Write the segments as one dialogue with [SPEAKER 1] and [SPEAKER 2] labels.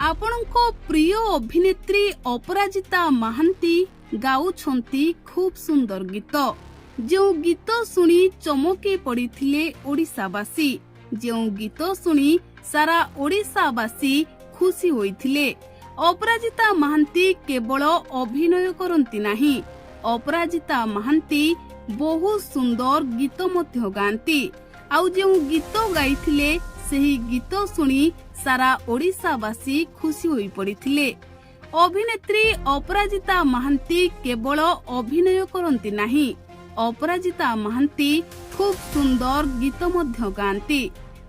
[SPEAKER 1] आपणको प्रिय अभिनेत्री अपराजिता महांती गाउछंती खूब सुंदर गीत। जो गीत सुनी चमकी पड़िथिले ओडिसावासी, जो गीत सुनी सारा ओडिसावासी खुशी होइथिले। अपराजिता महांती केवल अभिनय करंती नाही, अपराजिता महांती बहुत सुंदर गीत मध्य गांती। आउ जो गीत गाइथिले सेही गीत सुनी सारा ओडिसावासी खुशी होई पड़िथिले। अभिनेत्री अपराजिता महांती केवल अभिनय करंती नाही, अपराजिता महांती खूब सुंदर गीत मध्य गांती।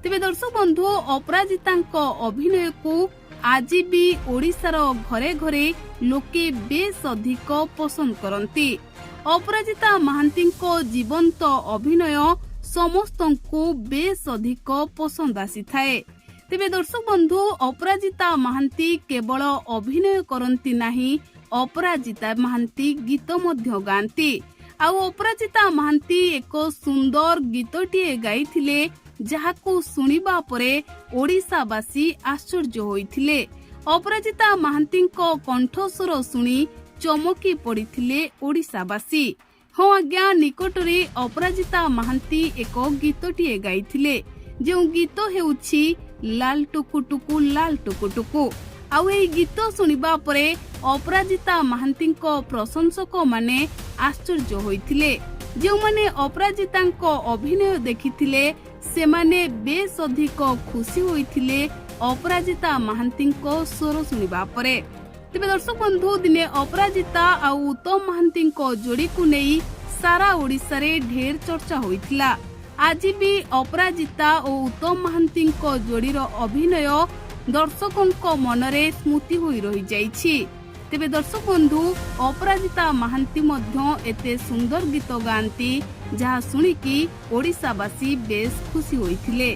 [SPEAKER 1] तेबे दर्शक बंधु, अपराजितांको अभिनय को आज भी ओडिसार घरे घरे लोके बेस अधिक पसंद करंती। अपराजिता महांतींको जीवंत अभिनय समस्तंको बेस अधिक पसंद आसी थाए। तेबे दर्शक बंधु, अपराजिता महांती केवल अभिनय करंती नाही, अपराजिता महांती गीत मध्य गांती। आउ अपराजिता महांती एक सुंदर गीतटीए गाइथिले, जाहाकू सुनिबा परे ओडिसावासी आश्चर्य होइथिले। अपराजिता महांतींको कंठस्वर सुनी चमकी पड़िथिले ओडिसावासी। हाँ आज्ञा, निकटरे अपराजिता महांती एक गीतटीए गाइथिले, जो गीत हेउछि लाल टुकु टुकु लाल टुकु टुकु। आउ एही गीत सुनिबा परे अपराजिता महांतींको प्रशंसक माने आश्चर्य होइथिले। जो माने अपराजितांको अभिनय देखिथिले सेमाने बेस अधिक खुशी होइथिले अपराजिता महांतींको स्वर सुनिबा परे। तेबे दर्शक बंधु, दिने अपराजिता आउ उत्तम महांतींको जोड़ी को नहीं सारा ओडिसा रे ढेर चर्चा होइथिला। आज भी अपराजिता और उत्तम महांतींको जोड़ीर अभिनय दर्शकों मनरे स्मृति होई रही जाइछि। तेबे दर्शक बंधु, अपराजिता महांती मध्य एते सुंदर गीत गांती, जहा सुनिकी ओडिसावासी बेस खुशी होइथिले।